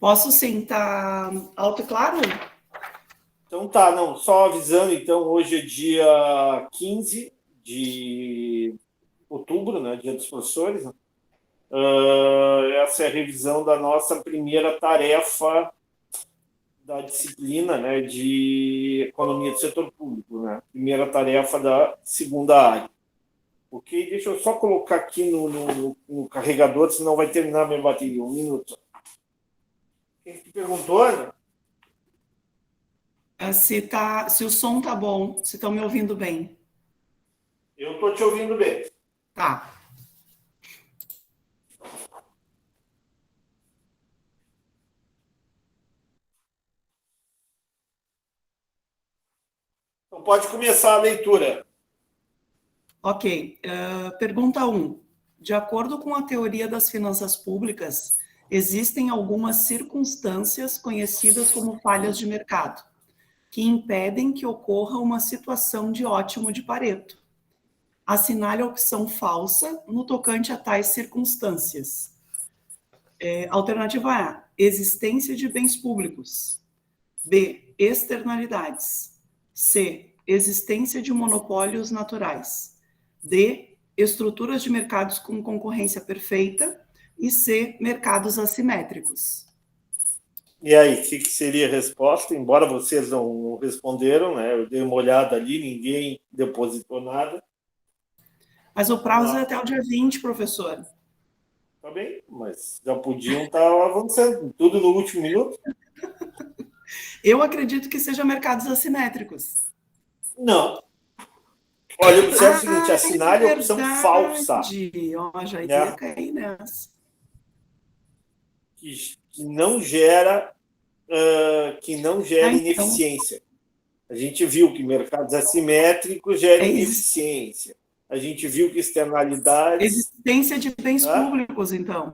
Posso sentar alto e claro? Então tá, não, só avisando, então, hoje é dia 15 de outubro, né, Dia dos Professores, né? Essa é a revisão da nossa primeira tarefa da disciplina, né, de Economia do Setor Público, né? Primeira tarefa da segunda área. Ok? Deixa eu só colocar aqui no carregador, senão vai terminar a minha bateria. Um minuto. Quem que perguntou, Ana? Se o som tá bom, se estão me ouvindo bem. Eu estou te ouvindo bem. Tá. Então pode começar a leitura. Ok. Pergunta 1. De acordo com a teoria das finanças públicas, existem algumas circunstâncias conhecidas como falhas de mercado, que impedem que ocorra uma situação de ótimo de Pareto. Assinale a opção falsa no tocante a tais circunstâncias. Alternativa A, existência de bens públicos. B, externalidades. C, existência de monopólios naturais. D, estruturas de mercados com concorrência perfeita. E C, mercados assimétricos. E aí, o que seria a resposta? Embora vocês não responderam, né? Eu dei uma olhada ali, ninguém depositou nada. Mas o prazo é até o dia 20, professor. Tá bem, mas já podiam estar avançando. Tudo no último minuto? Eu acredito que sejam mercados assimétricos. Não. Olha, observe o seguinte: É assinale a opção falsa, verdade. Ó, já ia né? cair nessa. Que não gera, que não gera Então, ineficiência. A gente viu que mercados assimétricos geram é ineficiência. A gente viu que externalidades. existência de bens Né? públicos, então.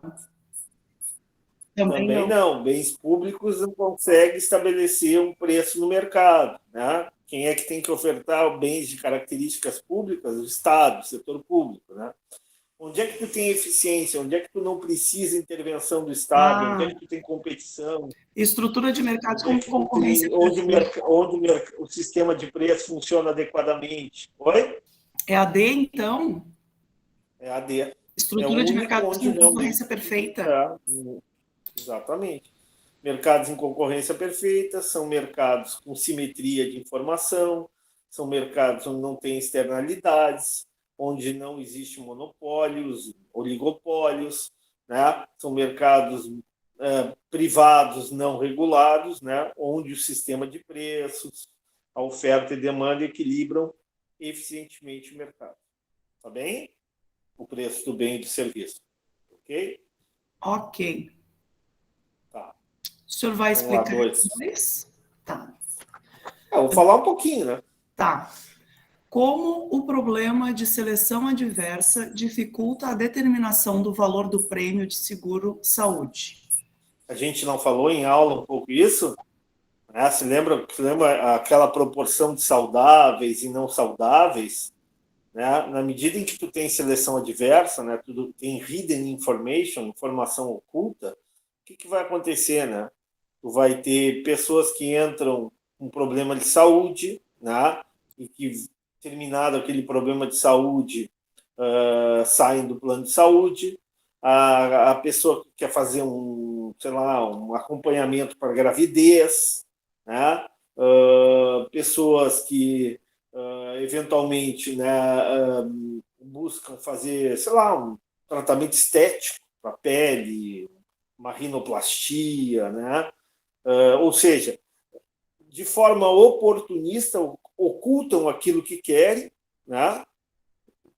Também Também não. não. Bens públicos não consegue estabelecer um preço no mercado. Né? Quem é que tem que ofertar bens de características públicas? O Estado, o setor público. Né? Onde é que tu tem eficiência? Onde é que tu não precisa de intervenção do Estado? Onde é Ah, que tu tem competição? estrutura de mercados Onde é com que tu concorrência tem, perfeita. onde o sistema de preço funciona adequadamente? Oi? É a D, então? É a D. É o Estrutura de único mercados onde com não. concorrência perfeita. É, exatamente. Mercados em concorrência perfeita são mercados com simetria de informação, são mercados onde não tem externalidades, onde não existe monopólios, oligopólios, né? São mercados privados não regulados, né? Onde o sistema de preços, a oferta e demanda equilibram eficientemente o mercado. Tá bem? O preço do bem e do serviço. Ok? Ok. Tá. O senhor vai Vamos lá, explicar dois. depois? Tá. Vou falar um pouquinho, né? Tá. Como o problema de seleção adversa dificulta a determinação do valor do prêmio de seguro-saúde? A gente não falou em aula um pouco isso? Né? Se lembra aquela proporção de saudáveis e não saudáveis? Né? Na medida em que tu tem seleção adversa, né? Tu tem hidden information, informação oculta, o que vai acontecer? Né? Tu vai ter pessoas que entram com problema de saúde, né? E que, terminado aquele problema de saúde, saem do plano de saúde. A pessoa que quer fazer sei lá, um acompanhamento para gravidez, né? Pessoas que eventualmente, né, buscam fazer, sei lá, um tratamento estético para a pele, uma rinoplastia, né? Ou seja, de forma oportunista, ocultam aquilo que querem, né?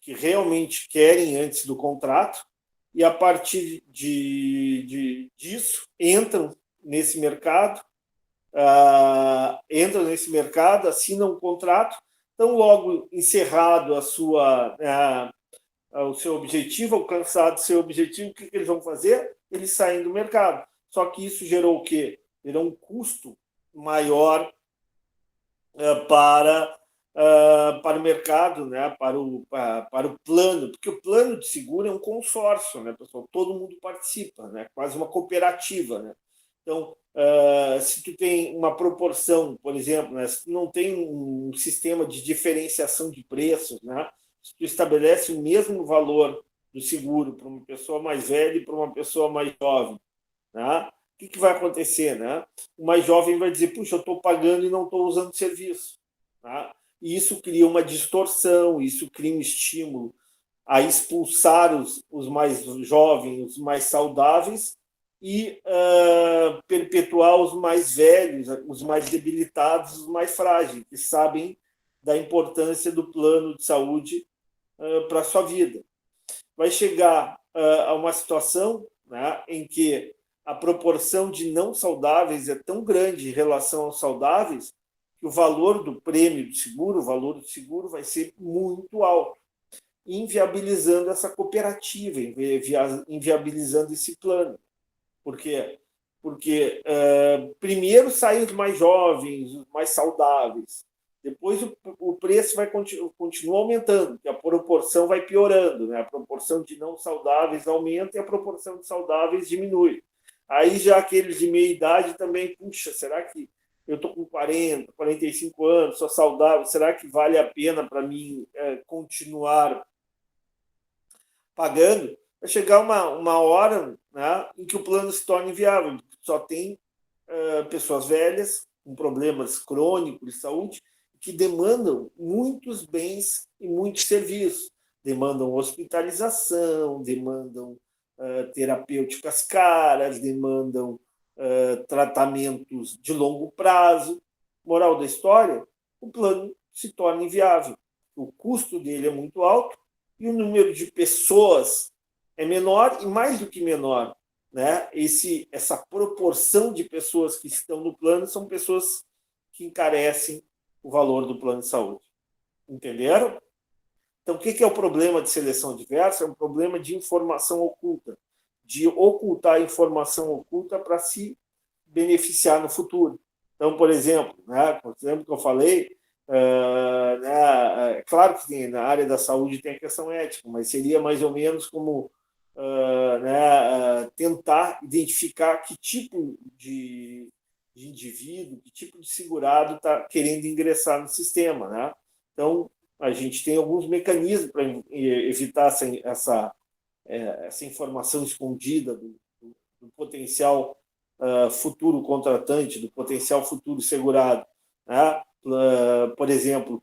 Que realmente querem antes do contrato, e a partir disso entram nesse mercado, assinam um contrato, então logo encerrado o seu objetivo, alcançado o seu objetivo, o que eles vão fazer? Eles saem do mercado. Só que isso gerou o quê? Gerou um custo maior para o mercado, né? Para o plano, porque o plano de seguro é um consórcio, né, pessoal? Todo mundo participa, né? Quase uma cooperativa, né? Então, se tu tem uma proporção, por exemplo, né, se tu não tem um sistema de diferenciação de preços, né, se tu estabelece o mesmo valor do seguro para uma pessoa mais velha e para uma pessoa mais jovem, né, o que vai acontecer? Né? O mais jovem vai dizer, puxa, eu estou pagando e não estou usando serviço. Né? E isso cria uma distorção, isso cria um estímulo a expulsar os mais jovens, os mais saudáveis, e perpetuar os mais velhos, os mais debilitados, os mais frágeis, que sabem da importância do plano de saúde para a sua vida. Vai chegar a uma situação, né, em que a proporção de não saudáveis é tão grande em relação aos saudáveis que o valor do prêmio do seguro, o valor do seguro vai ser muito alto, inviabilizando essa cooperativa, inviabilizando esse plano. Por quê? Porque primeiro saem os mais jovens, os mais saudáveis. Depois o preço vai continua aumentando, porque a proporção vai piorando, né? A proporção de não saudáveis aumenta e a proporção de saudáveis diminui. Aí já aqueles de meia idade também, puxa, será que eu estou com 40, 45 anos, sou saudável, será que vale a pena para mim continuar pagando? Vai chegar uma hora, né, em que o plano se torna inviável. Só tem pessoas velhas com problemas crônicos de saúde que demandam muitos bens e muitos serviços. Demandam hospitalização, demandam terapêuticas caras, demandam tratamentos de longo prazo. Moral da história, o plano se torna inviável. O custo dele é muito alto e o número de pessoas é menor, e mais do que menor, né? Essa proporção de pessoas que estão no plano são pessoas que encarecem o valor do plano de saúde. Entenderam? Então, o que é o problema de seleção adversa? É um problema de informação oculta, de ocultar a informação oculta para se beneficiar no futuro. Então, por exemplo, que eu falei, é claro que na área da saúde tem a questão ética, mas seria mais ou menos como tentar identificar que tipo de indivíduo, que tipo de segurado está querendo ingressar no sistema. Né? Então, a gente tem alguns mecanismos para evitar essa informação escondida do potencial futuro contratante, do potencial futuro segurado. Né? Por exemplo,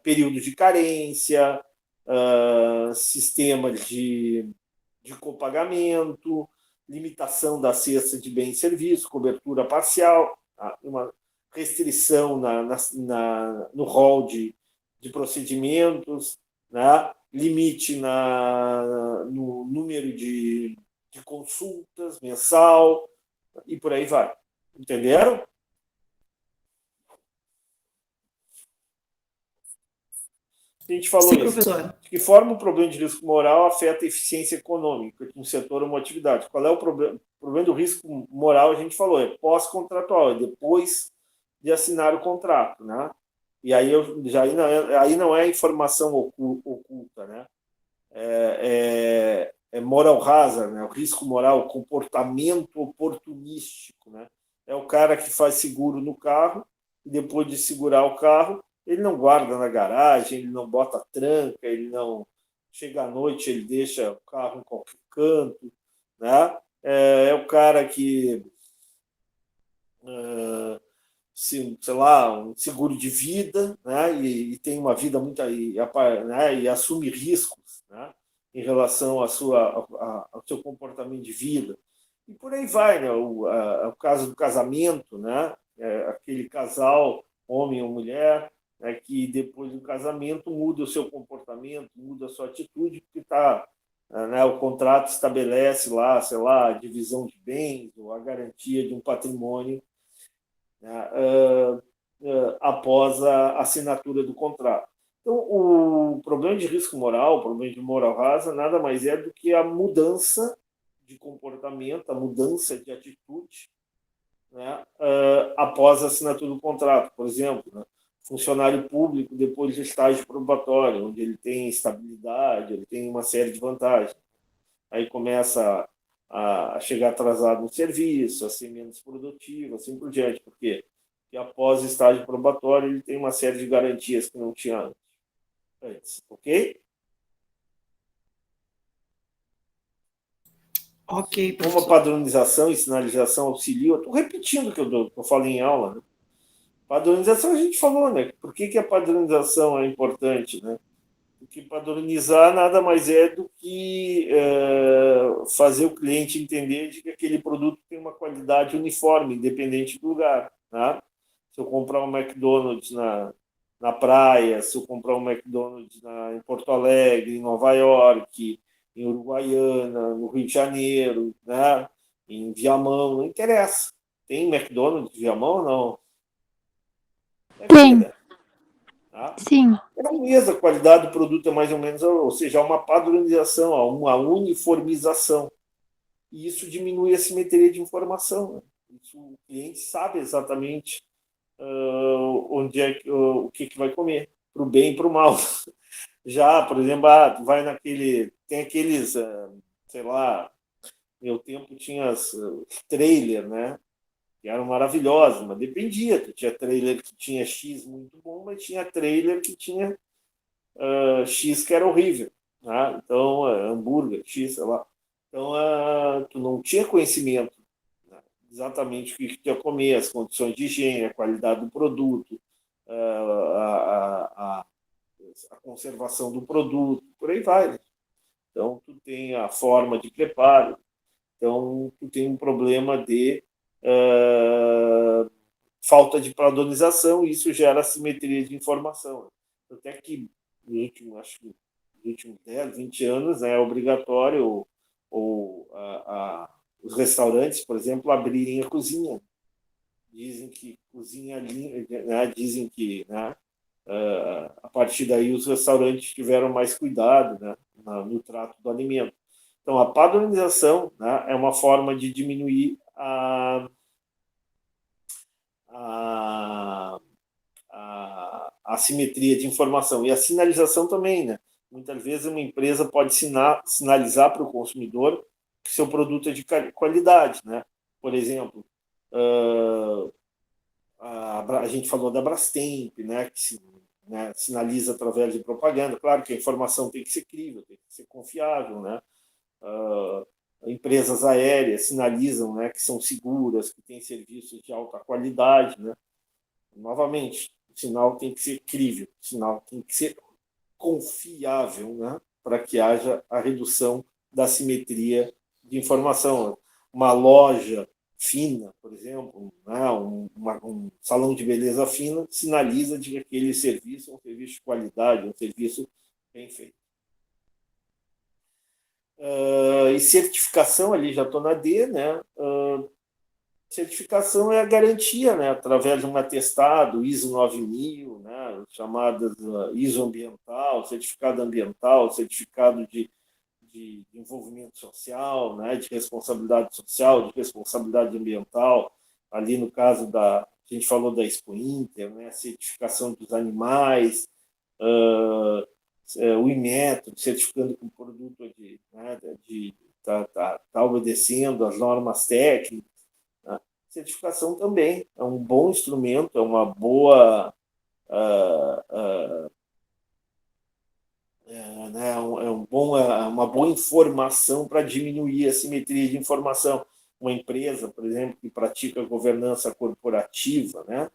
período de carência, sistema de copagamento, limitação da cesta de bens e serviços, cobertura parcial, uma restrição no rol de procedimentos, né? Limite no número de consultas mensal e por aí vai. Entenderam? A gente falou Sim, isso. professor. De que forma o problema de risco moral afeta a eficiência econômica de um setor ou uma atividade? Qual é o problema? O problema do risco moral, a gente falou, é pós-contratual, é depois de assinar o contrato. Né? E aí, aí não é informação oculta, né? É moral hazard, né? O risco moral, o comportamento oportunístico. Né? É o cara que faz seguro no carro e depois de segurar o carro, ele não guarda na garagem, ele não bota tranca, ele não chega à noite, ele deixa o carro em qualquer canto. Né? É o cara que, sei lá, um seguro de vida, né? E tem uma vida muito né? E assume riscos, né? Em relação ao seu comportamento de vida. E por aí vai, né? O caso do casamento, né? Aquele casal, homem ou mulher, né? Que depois do casamento muda o seu comportamento, muda a sua atitude, porque né? O contrato estabelece lá, sei lá, a divisão de bens ou a garantia de um patrimônio, né? Após a assinatura do contrato. Então, o problema de risco moral, o problema de moral rasa, nada mais é do que a mudança de comportamento, a mudança de atitude, né, após a assinatura do contrato. Por exemplo, né, funcionário público depois de estágio probatório, onde ele tem estabilidade, ele tem uma série de vantagens. Aí começa a chegar atrasado no serviço, a ser menos produtivo, assim por diante, porque após o estágio probatório ele tem uma série de garantias que não tinha antes, ok? Ok, Como a professor. padronização e sinalização auxiliam, estou repetindo o que eu falei em aula, né? Padronização a gente falou, né? Por que a padronização é importante, né? Porque padronizar nada mais é do que fazer o cliente entender de que aquele produto tem uma qualidade uniforme, independente do lugar, né? Se eu comprar um McDonald's na praia, se eu comprar um McDonald's em Porto Alegre, em Nova York, em Uruguaiana, no Rio de Janeiro, né? Em Viamão, não interessa. Tem McDonald's em Viamão ou não? Deve ter, Tem, né? Tá? sim. É a mesma qualidade do produto, é mais ou menos, ou seja, há uma padronização, há uma uniformização. E isso diminui a simetria de informação. Né? Isso, o cliente sabe exatamente onde é o que vai comer, para o bem e para o mal. Já, por exemplo, vai naquele. Tem aqueles, sei lá, meu tempo tinha as trailer, né? Que eram maravilhosos, mas dependia. Tu tinha trailer que tinha X muito bom, mas tinha trailer que tinha X que era horrível. Né? Então, hambúrguer, X, sei lá. Então, tu não tinha conhecimento, né? Exatamente o que tu ia comer, as condições de higiene, a qualidade do produto, a conservação do produto, por aí vai. Né? Então, tu tem a forma de preparo, então tu tem um problema de falta de padronização e isso gera assimetria de informação. Até que, acho que nos últimos 10, 20 anos, né, é obrigatório os restaurantes, por exemplo, abrirem a cozinha. Dizem que cozinha né, dizem que né, a partir daí os restaurantes tiveram mais cuidado, né, no trato do alimento. Então, a padronização, né, é uma forma de diminuir a, a assimetria de informação. E a sinalização também, né? Muitas vezes uma empresa pode sinalizar para o consumidor que seu produto é de qualidade, né? Por exemplo, a gente falou da Brastemp, né? Que né, sinaliza através de propaganda. Claro que a informação tem que ser crível, tem que ser confiável, né? Empresas aéreas sinalizam, né, que são seguras, que têm serviços de alta qualidade, né? Novamente, o sinal tem que ser crível, o sinal tem que ser confiável, né? Para que haja a redução da simetria de informação. Uma loja fina, por exemplo, né? um salão de beleza fina, sinaliza de que aquele serviço é um serviço de qualidade, um serviço bem feito. E certificação, ali já estou na D, né? Certificação é a garantia, né, através de um atestado ISO 9000, né, chamadas ISO ambiental, certificado de envolvimento social, né, de responsabilidade social, de responsabilidade ambiental. Ali no caso a gente falou da Expo Inter, né, certificação dos animais, o Inmetro, certificando que o produto tá obedecendo às normas técnicas. Certificação também é um bom instrumento, é uma boa uma boa informação para diminuir a simetria de informação. Uma empresa, por exemplo, que pratica governança corporativa, né,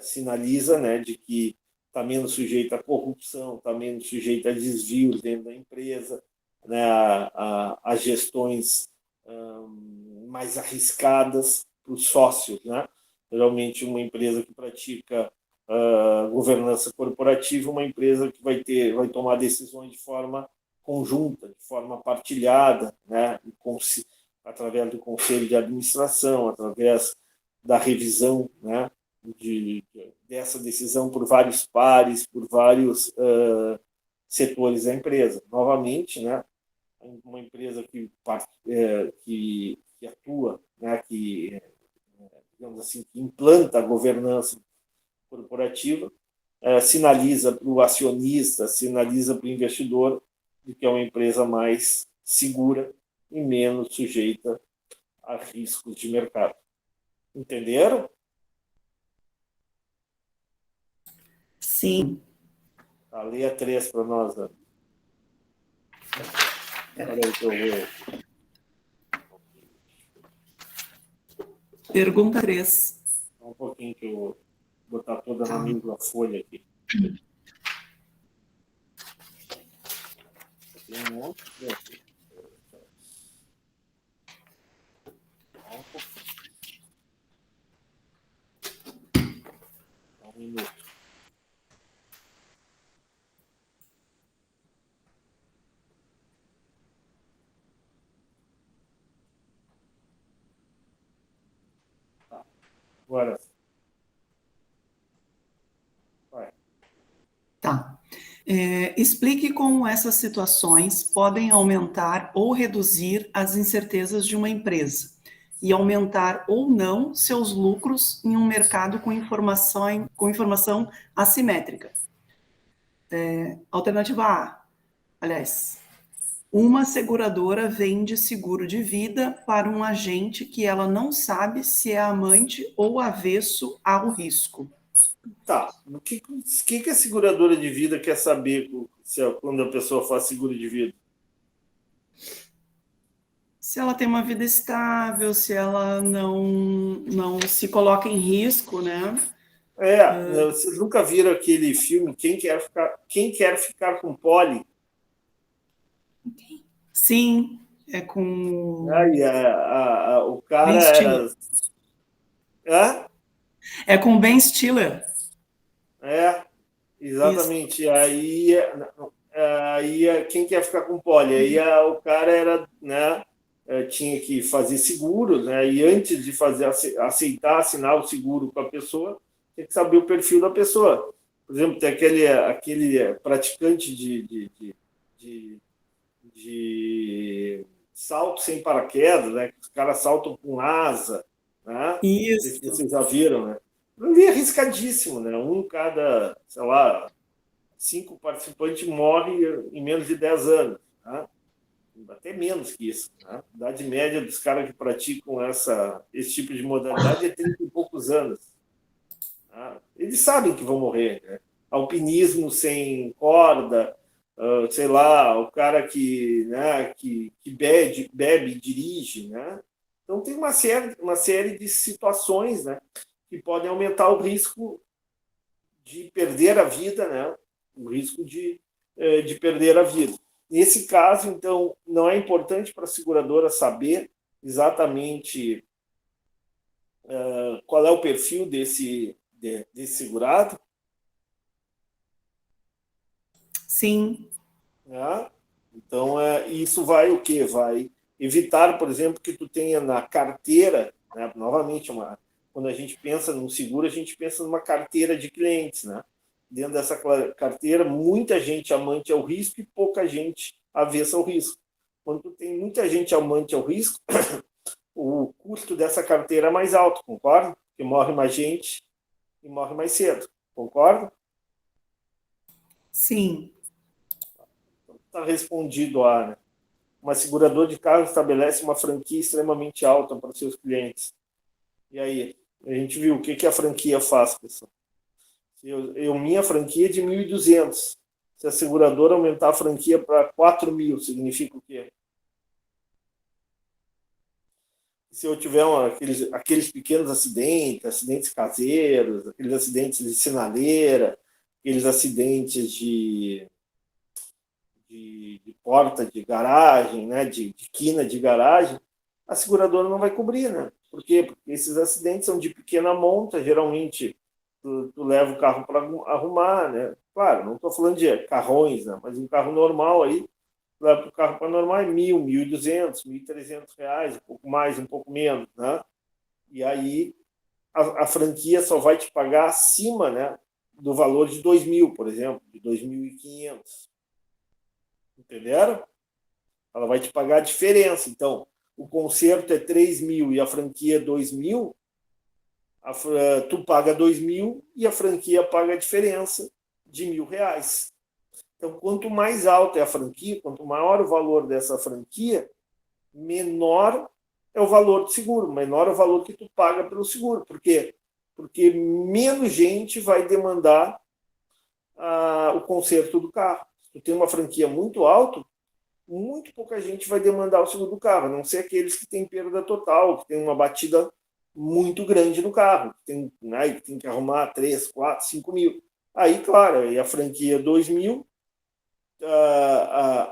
sinaliza, né, de que está menos sujeita à corrupção, está menos sujeita a desvios dentro da empresa, né, a gestões mais arriscadas para os sócios, né? Geralmente uma empresa que pratica governança corporativa, uma empresa que vai tomar decisões de forma conjunta, de forma partilhada, né? Através do conselho de administração, através da revisão, né? Dessa decisão por vários pares, por vários setores da empresa. Novamente, né? Uma empresa que atua, né, digamos assim, que implanta a governança corporativa, sinaliza para o acionista, sinaliza para o investidor de que é uma empresa mais segura e menos sujeita a riscos de mercado. Entenderam? Sim. A leia 3 para nós, Ana. Peraí que eu vou... Pergunta 3. Um pouquinho que eu vou botar toda na mesma folha aqui. Tem um monte aqui. Um minuto. Tá. Agora. Vai. Tá. Explique como essas situações podem aumentar ou reduzir as incertezas de uma empresa e aumentar ou não seus lucros em um mercado com informação assimétrica. Alternativa A, aliás, uma seguradora vende seguro de vida para um agente que ela não sabe se é amante ou avesso ao risco. Tá. O que a seguradora de vida quer saber quando a pessoa faz seguro de vida? Se ela tem uma vida estável, se ela não se coloca em risco, né? Vocês nunca viram aquele filme Quem Quer Ficar com Polly? Sim, é com Aí o Ben cara Stiller. era. Hã? É com Ben Stiller. Isso. Exatamente. Aí quem quer ficar com pole? O cara era, né, tinha que fazer seguro, né? E antes de aceitar assinar o seguro com a pessoa, tem que saber o perfil da pessoa. Por exemplo, tem aquele praticante de salto sem paraquedas, né? Os caras saltam com asa, né? Não sei se Isso. vocês já viram, né? Ali é arriscadíssimo, né? Cada, sei lá, 5 participantes morrem em menos de 10 anos. Né? Até menos que isso. Né? A idade média dos caras que praticam esse tipo de modalidade é 30 e poucos anos. Né? Eles sabem que vão morrer. Né? Alpinismo sem corda, sei lá, o cara que bebe e dirige. Né? Então, tem uma série de situações, né, que podem aumentar o risco de perder a vida, né? O risco de perder a vida. Nesse caso, então, não é importante para a seguradora saber exatamente qual é o perfil desse segurado. Sim. Né? Então, isso vai o quê? Vai evitar, por exemplo, que tu tenha na carteira, né? Novamente, quando a gente pensa num seguro, a gente pensa numa carteira de clientes, né? Dentro dessa carteira, muita gente amante ao risco e pouca gente avessa ao risco. Quando tu tem muita gente amante ao risco, o custo dessa carteira é mais alto, concorda? Porque morre mais gente e morre mais cedo, concorda? Sim. Está respondido a, né? Uma seguradora de carro estabelece uma franquia extremamente alta para seus clientes. E aí, a gente viu o que a franquia faz, pessoal. Minha franquia é de 1.200. Se a seguradora aumentar a franquia para 4.000, significa o quê? Se eu tiver aqueles pequenos acidentes caseiros, aqueles acidentes de sinaleira, aqueles acidentes de porta de garagem, né, de quina de garagem, a seguradora não vai cobrir, né? Por quê? Porque esses acidentes são de pequena monta, geralmente tu leva o carro para arrumar, né? Claro, não estou falando de carrões, né? Mas um carro normal aí, leva o carro para normal é 1.000, 1.200, 1.300 reais, um pouco mais, um pouco menos, né? E aí a franquia só vai te pagar acima, né, do valor de 2.000, por exemplo, de 2.500. Entenderam? Ela vai te pagar a diferença. Então, o conserto é 3.000 e a franquia é 2.000, tu paga 2.000 e a franquia paga a diferença de R$ 1.000. Então, quanto mais alta é a franquia, quanto maior o valor dessa franquia, menor é o valor do seguro, menor é o valor que tu paga pelo seguro. Por quê? Porque menos gente vai demandar o conserto do carro. Se tu tem uma franquia muito alta, muito pouca gente vai demandar o seguro do carro, a não ser aqueles que têm perda total, que tem uma batida muito grande no carro, tem que arrumar 3, 4, 5 mil. Aí, claro, aí a franquia 2 mil,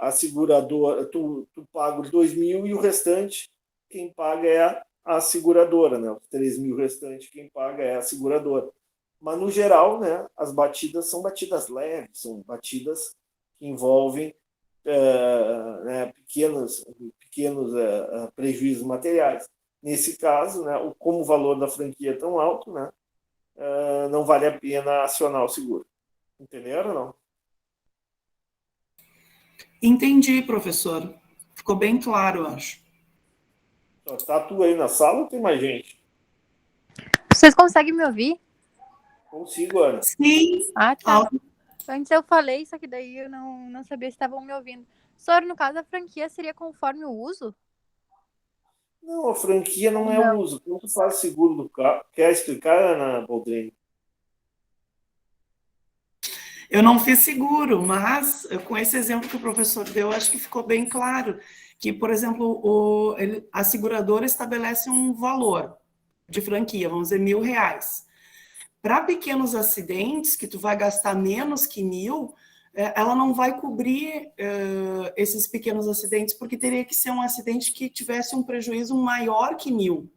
a seguradora, tu paga os 2 mil e o restante, quem paga é a seguradora, né? Os 3 mil restantes, quem paga é a seguradora. Mas, no geral, né, as batidas são batidas leves, são batidas que envolvem né, pequenos prejuízos materiais. Nesse caso, né, como o valor da franquia é tão alto, né, não vale a pena acionar o seguro. Entenderam ou não? Entendi, professor. Ficou bem claro, eu acho. Só tá tu aí na sala ou tem mais gente? Vocês conseguem me ouvir? Consigo, Ana. Sim. Ah, tá. Antes eu falei, só que daí eu não sabia se estavam me ouvindo. Sor, no caso, a franquia seria conforme o uso? Não, a franquia não é o Não. uso. Como tu faz seguro do carro? Quer explicar, Ana Boldrini? Eu não fiz seguro, mas com esse exemplo que o professor deu, acho que ficou bem claro que, por exemplo, a seguradora estabelece um valor de franquia, vamos dizer, R$ 1.000. Para pequenos acidentes, que tu vai gastar menos que 1.000, ela não vai cobrir esses pequenos acidentes, porque teria que ser um acidente que tivesse um prejuízo maior que 1.000.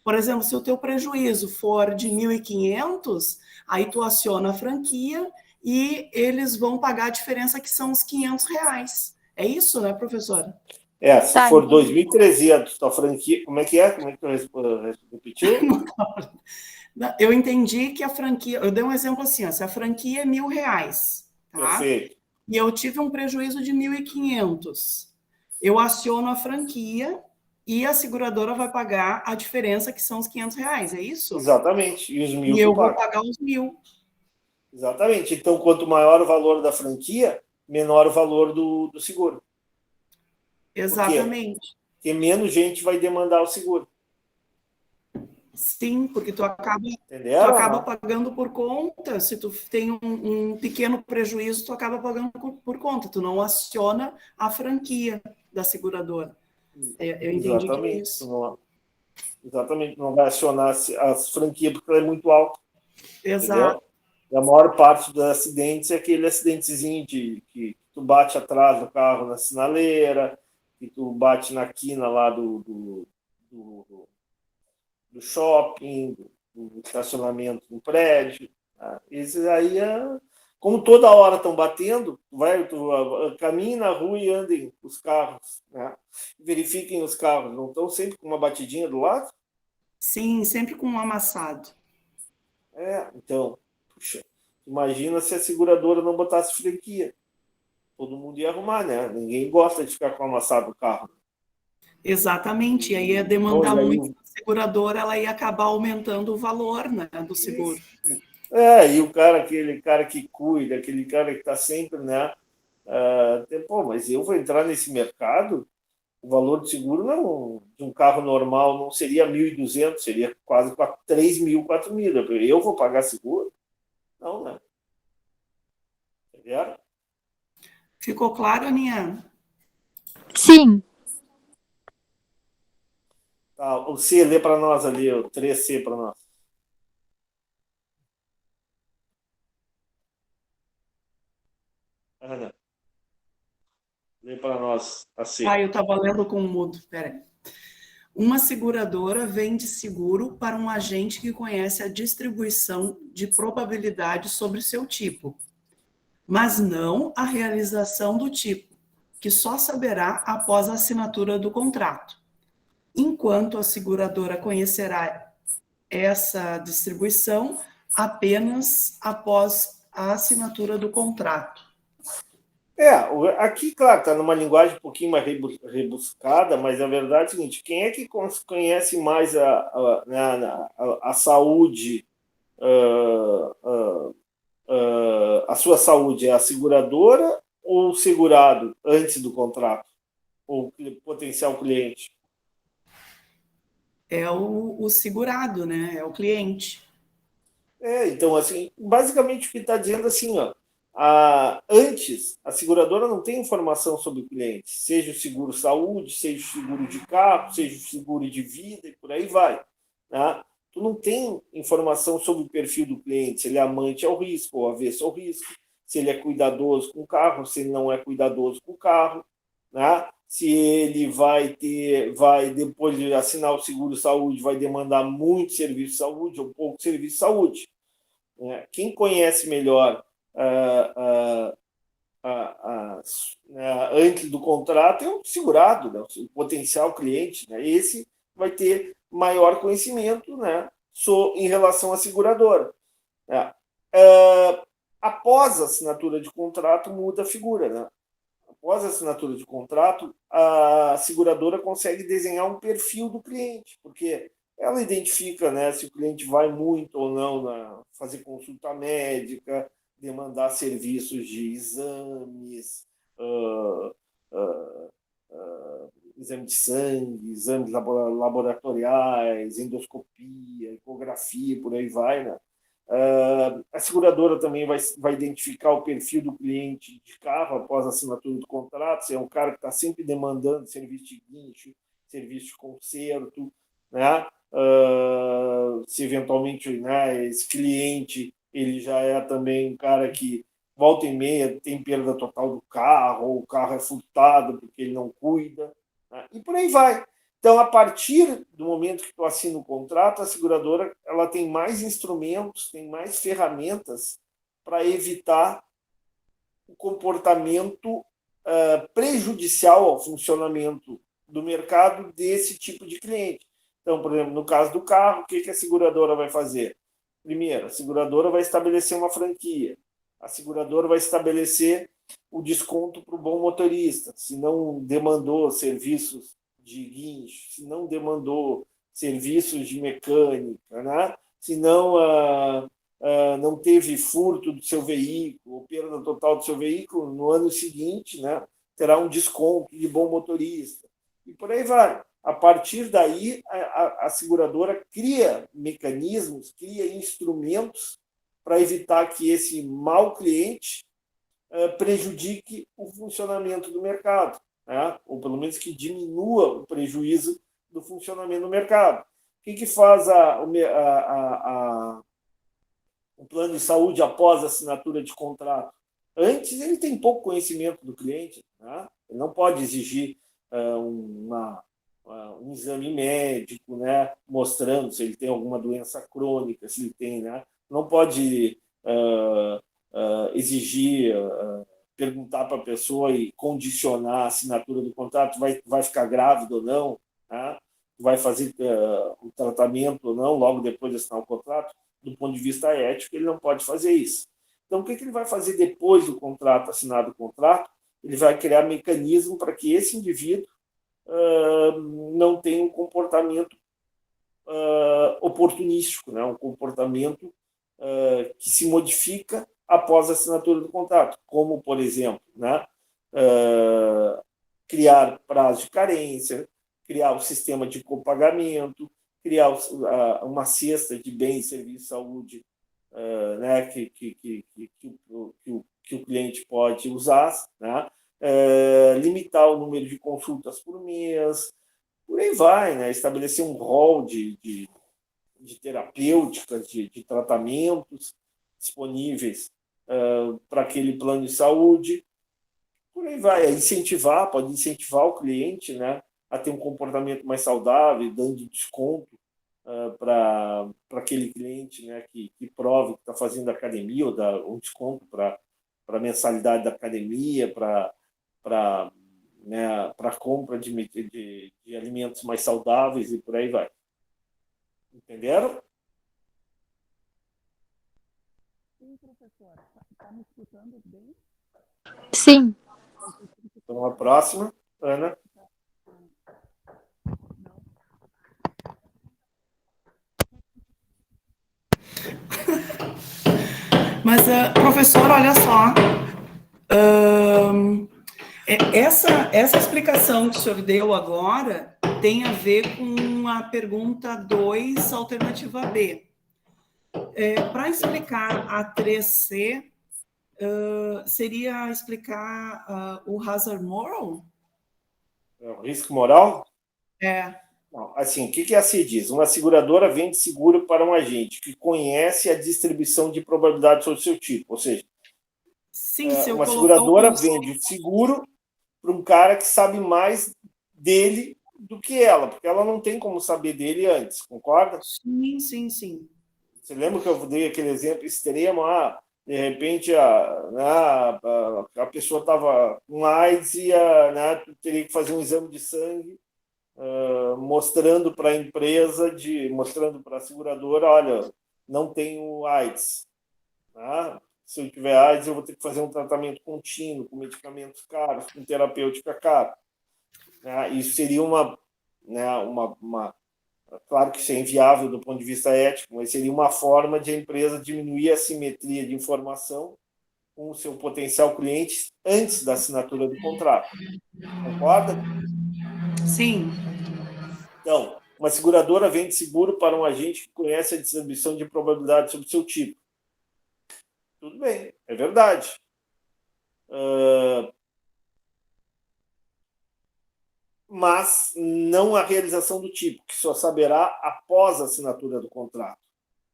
Por exemplo, se o teu prejuízo for de 1.500, aí tu aciona a franquia e eles vão pagar a diferença, que são os R$ 500. É isso, né, professora? Se Tá, for entendi. 2.300, tua franquia... Como é que é? Como é que tu repetiu? Eu entendi que a franquia... Eu dei um exemplo assim, ó, se a franquia é R$ 1.000, tá? Perfeito. E eu tive um prejuízo de 1.500. Eu aciono a franquia e a seguradora vai pagar a diferença, que são os R$ 500, é isso? Exatamente. E os 1.000 E tu eu vou paga. pagar os 1.000. Exatamente. Então, quanto maior o valor da franquia, menor o valor do seguro. Por quê? Exatamente. Porque menos gente vai demandar o seguro. Sim, porque tu Entenderam ou acaba não? pagando por conta. Se tu tem um pequeno prejuízo, tu acaba pagando por conta. Tu não aciona a franquia da seguradora. Eu entendi que é Exatamente. isso. Exatamente. Não vai acionar as franquias porque ela é muito alta. Exato. Entendeu? E a maior parte dos acidentes é aquele acidentezinho que tu bate atrás do carro na sinaleira, que tu bate na quina lá do shopping, do estacionamento do prédio. Tá? Esses aí, como toda hora estão batendo, tu caminha na rua e andem os carros, né? Verifiquem os carros, não estão sempre com uma batidinha do lado? Sim, sempre com um amassado. Então, puxa, imagina se a seguradora não botasse franquia. Todo mundo ia arrumar, né? Ninguém gosta de ficar com amassado o carro. Exatamente. E aí ia Bom, demandar e aí, muito da seguradora, ela ia acabar aumentando o valor, né, do seguro. e o cara, aquele cara que cuida, aquele cara que está sempre, né? Mas eu vou entrar nesse mercado, o valor de seguro não, de um carro normal não seria 1.200, seria quase 3 mil, 4 mil. Eu vou pagar seguro? Não, né? Entendeu? Ficou claro, Aninha? Sim. Tá, o C lê para nós ali, o 3C para nós. Ana, lê para nós a C. Eu estava lendo com o mudo. Peraí. Uma seguradora vende seguro para um agente que conhece a distribuição de probabilidade sobre seu tipo, mas não a realização do tipo, que só saberá após a assinatura do contrato. Enquanto a seguradora conhecerá essa distribuição apenas após a assinatura do contrato. Aqui, claro, está numa linguagem um pouquinho mais rebuscada, mas a verdade é a seguinte: quem é que conhece mais a saúde, a sua saúde? É a seguradora ou o segurado antes do contrato? o potencial cliente? É o segurado, né? É o cliente. Então, assim, basicamente o que está dizendo assim, ó, antes, a seguradora não tem informação sobre o cliente, seja o seguro saúde, seja o seguro de carro, seja o seguro de vida e por aí vai. Tá? Tu não tem informação sobre o perfil do cliente, se ele é amante ao risco ou avesso ao risco, se ele é cuidadoso com o carro, se ele não é cuidadoso com o carro, né? Se ele depois de assinar o seguro saúde, vai demandar muito serviço de saúde ou pouco serviço de saúde. Quem conhece melhor antes do contrato é o segurado, né? O potencial cliente. Né? Esse vai ter maior conhecimento, né? Em relação à seguradora. Né? Após a assinatura de contrato, muda a figura. Né? Após a assinatura de contrato, a seguradora consegue desenhar um perfil do cliente, porque ela identifica, né, se o cliente vai muito ou não fazer consulta médica, demandar serviços de exames, exame de sangue, exames laboratoriais, endoscopia, ecografia, por aí vai, né? A seguradora também vai identificar o perfil do cliente de carro após a assinatura do contrato, se é um cara que está sempre demandando serviço de guincho, serviço de conserto, né? Se eventualmente, né, esse cliente ele já é também um cara que volta e meia tem perda total do carro, ou o carro é furtado porque ele não cuida, né? E por aí vai. Então, a partir do momento que tu assina o contrato, a seguradora ela tem mais instrumentos, tem mais ferramentas para evitar o comportamento prejudicial ao funcionamento do mercado desse tipo de cliente. Então, por exemplo, no caso do carro, o que a seguradora vai fazer? Primeiro, a seguradora vai estabelecer uma franquia. A seguradora vai estabelecer o desconto para o bom motorista. Se não demandou serviços de guincho, se não demandou serviços de mecânica, né? Se não teve furto do seu veículo, ou perda total do seu veículo, no ano seguinte, né, terá um desconto de bom motorista. E por aí vai. A partir daí, a seguradora cria mecanismos, cria instrumentos para evitar que esse mau cliente prejudique o funcionamento do mercado, né? Ou pelo menos que diminua o prejuízo do funcionamento do mercado. O que faz o plano de saúde após a assinatura de contrato? Antes, ele tem pouco conhecimento do cliente, né? Ele não pode exigir um exame médico, né? Mostrando se ele tem alguma doença crônica, se ele tem, né? Não pode exigir, perguntar para a pessoa e condicionar a assinatura do contrato, vai ficar grávida ou não, né? Vai fazer o tratamento ou não, logo depois de assinar o contrato. Do ponto de vista ético, ele não pode fazer isso. Então, o que ele vai fazer depois do contrato, assinado o contrato? Ele vai criar mecanismo para que esse indivíduo não tenha um comportamento oportunístico, né? Um comportamento que se modifica após a assinatura do contrato, como, por exemplo, né? Criar prazo de carência, criar o sistema de copagamento, criar uma cesta de bens e serviços de saúde, né, que o cliente pode usar, né, limitar o número de consultas por mês, por aí vai, né, estabelecer um rol de terapêuticas, de tratamentos disponíveis para aquele plano de saúde, por aí vai, pode incentivar o cliente, né, a ter um comportamento mais saudável, dando desconto para aquele cliente, né, que prove que está fazendo academia, ou dá um desconto para a mensalidade da academia, para compra de alimentos mais saudáveis e por aí vai. Entenderam? Sim, professora. Está me escutando bem? Sim. Então, a próxima, Ana. Mas, professor, olha só. Essa explicação que o senhor deu agora tem a ver com a pergunta 2, alternativa B. Para explicar a 3C, seria explicar o hazard moral? O risco moral? É. Não, assim, o que a C diz? Uma seguradora vende seguro para um agente que conhece a distribuição de probabilidade sobre o seu tipo. Ou seja, Sim, se eu uma colocar seguradora o vende o seguro para um cara que sabe mais dele do que ela, porque ela não tem como saber dele antes, concorda? Sim, sim, sim. Você lembra que eu dei aquele exemplo extremo? De repente a pessoa estava com AIDS e teria que fazer um exame de sangue mostrando para a empresa, mostrando para a seguradora, olha, não tenho AIDS. Tá? Se eu tiver AIDS, eu vou ter que fazer um tratamento contínuo, com medicamentos caros, com terapêutica cara. Isso seria claro que isso é inviável do ponto de vista ético, mas seria uma forma de a empresa diminuir a simetria de informação com o seu potencial cliente antes da assinatura do contrato. Concorda? Sim. Então, uma seguradora vende seguro para um agente que conhece a distribuição de probabilidade sobre o seu tipo. Tudo bem, é verdade. Mas não a realização do tipo, que só saberá após a assinatura do contrato.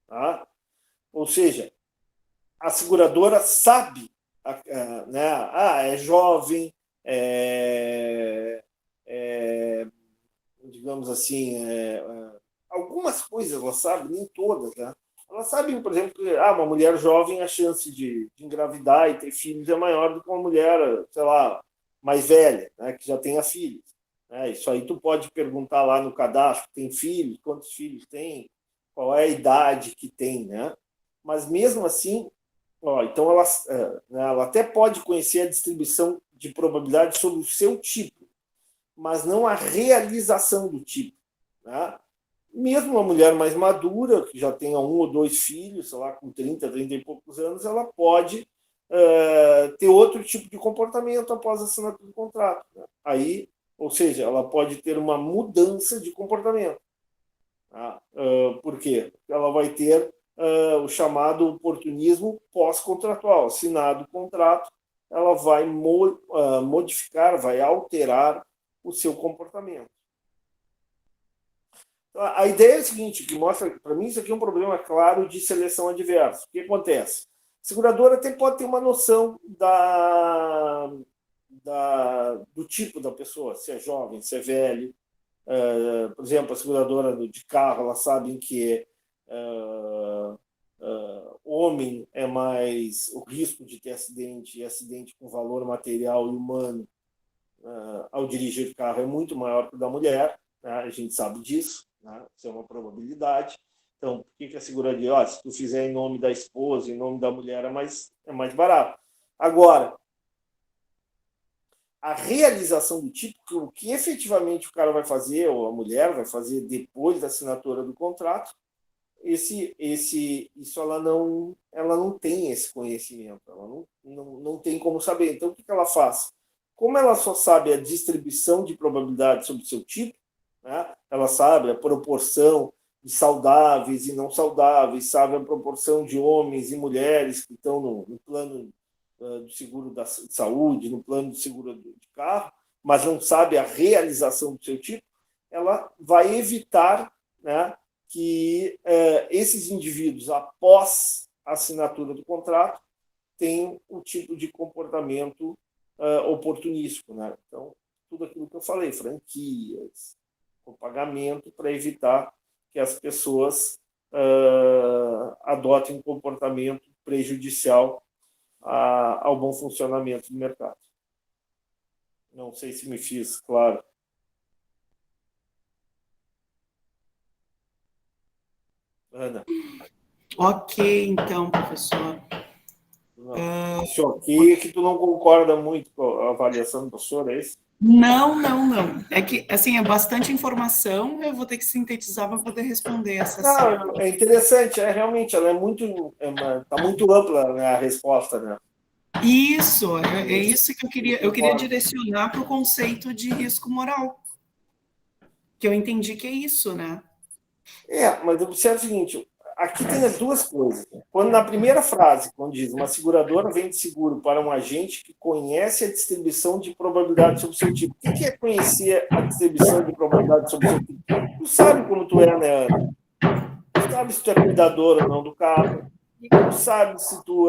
Tá? Ou seja, a seguradora sabe, é jovem, digamos assim, algumas coisas ela sabe, nem todas, né? Ela sabe, por exemplo, que uma mulher jovem, a chance de engravidar e ter filhos é maior do que uma mulher, sei lá, mais velha, né, que já tenha filhos. Isso aí tu pode perguntar lá no cadastro, tem filhos, quantos filhos tem, qual é a idade que tem, né? Mas mesmo assim, então ela até pode conhecer a distribuição de probabilidade sobre o seu tipo, mas não a realização do tipo. Né? Mesmo uma mulher mais madura, que já tenha 1 ou 2 filhos, sei lá, com 30 e poucos anos, ela pode ter outro tipo de comportamento após a assinatura do contrato. Né? Aí, ou seja, ela pode ter uma mudança de comportamento. Tá? Por quê? Ela vai ter o chamado oportunismo pós-contratual. Assinado o contrato, ela vai modificar, vai alterar o seu comportamento. A ideia é a seguinte, que mostra, para mim, isso aqui é um problema claro de seleção adversa. O que acontece? A seguradora até pode ter uma noção do tipo da pessoa, se é jovem, se é velho. Por exemplo, a seguradora de carro, elas sabem que homem é mais o risco de ter acidente, e acidente com valor material e humano ao dirigir carro é muito maior que o da mulher, né? A gente sabe disso, né? Isso é uma probabilidade. Então, por que a seguradora, se tu fizer em nome da esposa, em nome da mulher, é mais barato. Agora, a realização do tipo, o que efetivamente o cara vai fazer, ou a mulher vai fazer depois da assinatura do contrato, isso ela não tem esse conhecimento, ela não tem como saber. Então, o que ela faz? Como ela só sabe a distribuição de probabilidade sobre o seu tipo, né? Ela sabe a proporção de saudáveis e não saudáveis, sabe a proporção de homens e mulheres que estão no plano do seguro de saúde, no plano do seguro de carro, mas não sabe a realização do seu tipo, ela vai evitar, né, que esses indivíduos, após a assinatura do contrato, tenham o tipo de comportamento oportunístico. Né? Então, tudo aquilo que eu falei, franquias, o pagamento, para evitar que as pessoas adotem um comportamento prejudicial ao bom funcionamento do mercado. Não sei se me fiz claro. Ana. Ok, então, professor. Esse ok é que tu não concorda muito com a avaliação do professor, é isso? Não. É que, assim, é bastante informação, eu vou ter que sintetizar para poder responder essa. Não, é interessante, realmente, ela é muito, tá muito ampla, né, a resposta, né? Isso, é isso que eu queria direcionar para o conceito de risco moral, que eu entendi que é isso, né? Mas observe o seguinte, aqui tem as duas coisas. Quando na primeira frase, quando diz uma seguradora vende seguro para um agente que conhece a distribuição de probabilidade sobre o seu tipo. O que é conhecer a distribuição de probabilidade sobre o seu tipo? Tu sabe como tu é, né, Ana? Tu sabe se tu é cuidador ou não do carro. Tu sabe se tu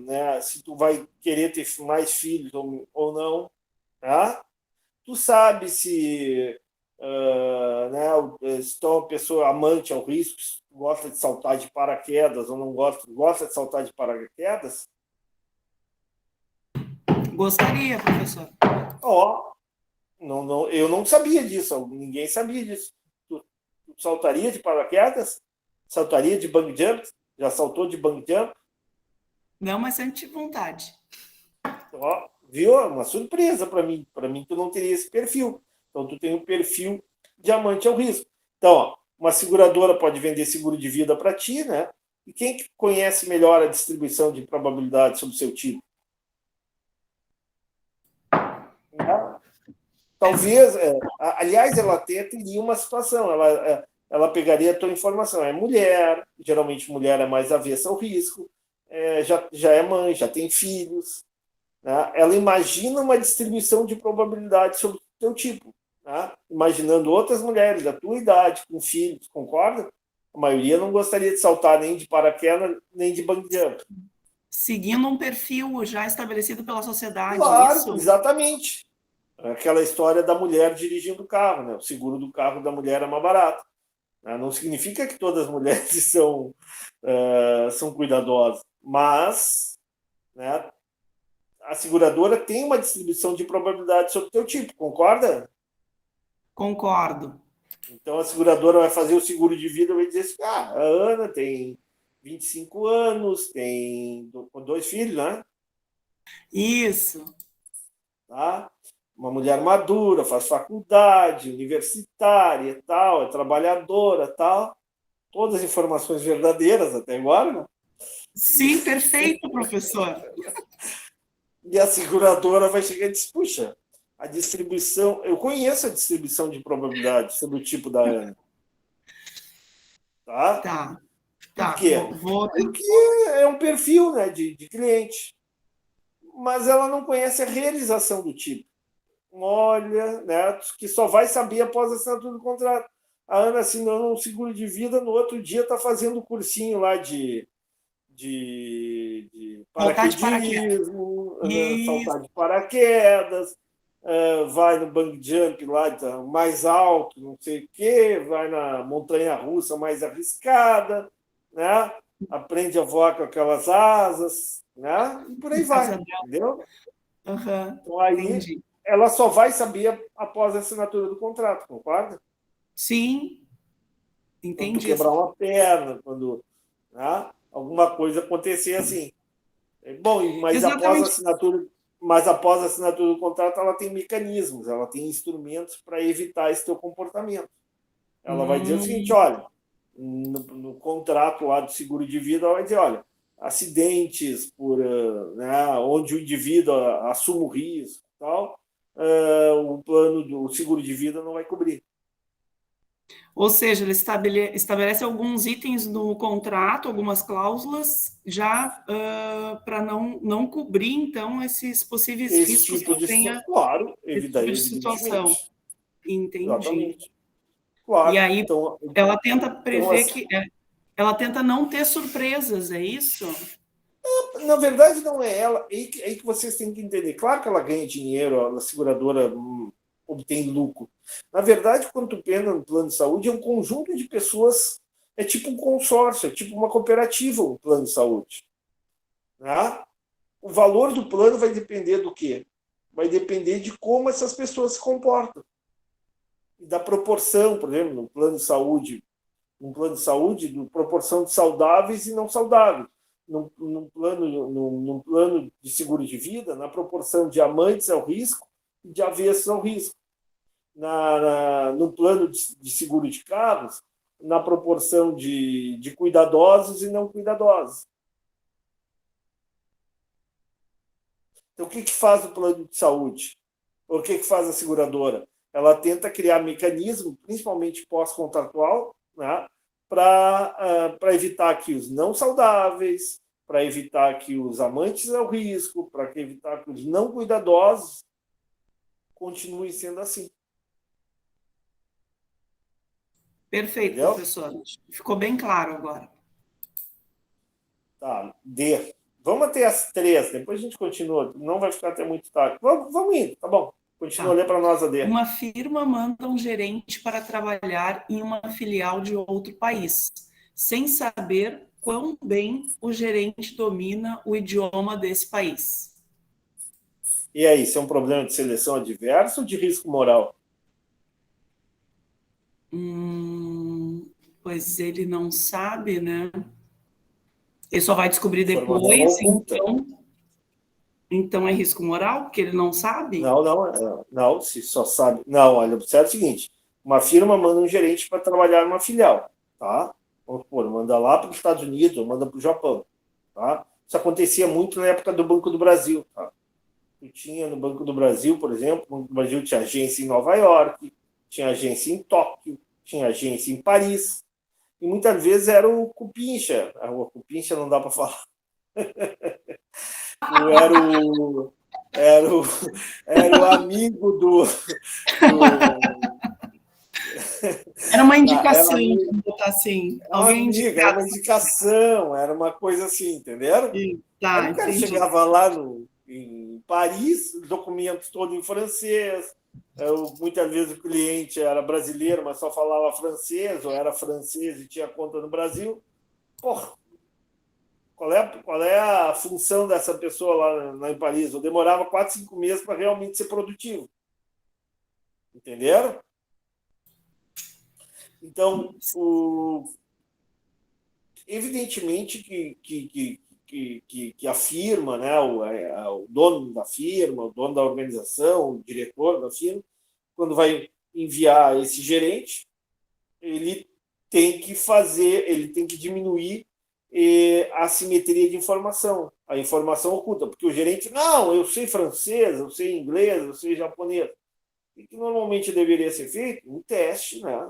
né, se tu vai querer ter mais filhos ou não, tá? Tu sabe se, né, se tu é uma pessoa amante ao risco, se tu gosta de saltar de paraquedas ou não gosta de saltar de paraquedas? Gostaria, professor. Ó, eu não sabia disso, ninguém sabia disso. Tu saltaria de paraquedas? Saltaria de bungee jump? Já saltou de bungee jump? Não, mas sempre tive vontade. Ó, viu? Uma surpresa para mim. Para mim, tu não teria esse perfil. Então, tu tem um perfil diamante ao risco. Então, ó, uma seguradora pode vender seguro de vida para ti, né? E quem que conhece melhor a distribuição de probabilidade sobre o seu tipo? Né? Talvez, aliás, ela até teria uma situação. Ela pegaria a tua informação. É mulher, geralmente mulher é mais avessa ao risco, já é mãe, já tem filhos. Né? Ela imagina uma distribuição de probabilidade sobre o teu tipo, né? Imaginando outras mulheres da tua idade, com filhos, concorda? A maioria não gostaria de saltar nem de paraquedas, nem de bungee jump. Seguindo um perfil já estabelecido pela sociedade, Claro, isso? exatamente. Aquela história da mulher dirigindo o carro, né? O seguro do carro da mulher é mais barato. Né? Não significa que todas as mulheres são cuidadosas, mas, né, a seguradora tem uma distribuição de probabilidade sobre o teu tipo, concorda? Concordo. Então a seguradora vai fazer o seguro de vida e vai dizer assim, a Ana tem 25 anos, tem 2 filhos, né? Isso. Tá? Uma mulher madura, faz faculdade, universitária e tal, é trabalhadora tal. Todas as informações verdadeiras até agora, né? Sim, perfeito, professor. E a seguradora vai chegar e diz, puxa, a distribuição, eu conheço a distribuição de probabilidade sobre o tipo da Ana. Tá? Tá, Por tá. quê? Vou... Porque é um perfil, né, de cliente. Mas ela não conhece a realização do tipo. Olha, né, que só vai saber após a assinatura do contrato. A Ana assinou um seguro de vida, no outro dia está fazendo o cursinho lá de Voltar de paraquedas. paraquedismo, Isso. saltar de paraquedas, vai no bungee jump lá mais alto, não sei o quê, vai na montanha-russa mais arriscada, né? Aprende a voar com aquelas asas, né? E por aí vai, Asa dela. entendeu? Aham, Então aí entendi. ela só vai saber após a assinatura do contrato, concorda? Sim, Quando tu entendi. quebrar uma perna, quando, né, alguma coisa acontecer assim. Bom, Exatamente. mas após a assinatura do contrato, ela tem mecanismos, ela tem instrumentos para evitar esse teu comportamento. Ela vai dizer o seguinte, Hum, olha, no contrato lá do seguro de vida, ela vai dizer, olha, acidentes né, onde o indivíduo assume o risco, tal, o plano do seguro de vida não vai cobrir. ou seja, ele estabelece alguns itens no contrato, algumas cláusulas, já para não cobrir, então, esses possíveis Esse riscos tipo que de tenha situação, claro, esse tipo de situação. evidentemente, Entendi. exatamente, E claro. aí ela tenta Então prever ela tenta não ter surpresas, é isso? na verdade, não é ela. Aí que vocês têm que entender. Claro que ela ganha dinheiro, a seguradora obtém lucro. Na verdade, quando tu pensa no plano de saúde, é um conjunto de pessoas, é tipo um consórcio, é tipo uma cooperativa o plano de saúde. Né? O valor do plano vai depender do quê? Vai depender de como essas pessoas se comportam. E da proporção, por exemplo, no plano de saúde, da proporção de saudáveis e não saudáveis. Num plano de seguro de vida, na proporção de amantes ao risco e de avessos ao risco. No plano de seguro de carros, na proporção de cuidadosos e não cuidadosos. Então, o que faz o plano de saúde? Ou o que faz a seguradora? Ela tenta criar mecanismo, principalmente pós-contratual, né, para evitar que os não saudáveis, para evitar que os amantes ao risco, para evitar que os não cuidadosos continuem sendo assim. Perfeito, Entendeu? professor. Ficou bem claro agora. Tá, D. Vamos até as 3, depois a gente continua. Não vai ficar até muito tarde. Vamos indo, tá bom. Continua a Tá. ler para nós a D. Uma firma manda um gerente para trabalhar em uma filial de outro país, sem saber quão bem o gerente domina o idioma desse país. E aí, isso é um problema de seleção adversa ou de risco moral? Pois ele não sabe, né? Ele só vai descobrir Informação depois, oculta. então é risco moral, porque ele não sabe? Não, se só sabe. Não, olha, observa o seguinte: uma firma manda um gerente para trabalhar numa filial, tá? Vamos supor, manda lá para os Estados Unidos, ou manda para o Japão, tá? Isso acontecia muito na época do Banco do Brasil, tá? Tu tinha no Banco do Brasil, por exemplo, o Banco do Brasil tinha agência em Nova York, tinha agência em Tóquio, tinha agência em Paris, e muitas vezes era o Cupincha. O Cupincha não dá para falar. Era o, era o amigo Era uma indicação, era vamos botar assim. um Alguém amigo, era indicado. uma indicação, era uma coisa assim, entenderam? Aí Tá, o cara entendi. chegava lá em Paris, documentos todos em francês. Muitas vezes o cliente era brasileiro, mas só falava francês, ou era francês e tinha conta no Brasil. Porra, qual é a função dessa pessoa lá em Paris? Eu demorava 4, 5 meses para realmente ser produtivo. Entenderam? Então, evidentemente que a firma, né, o dono da firma, o dono da organização, o diretor da firma, quando vai enviar esse gerente, ele tem que diminuir a assimetria de informação, a informação oculta, porque o gerente, não, eu sei francês, eu sei inglês, eu sei japonês. O que normalmente deveria ser feito? Um teste, né?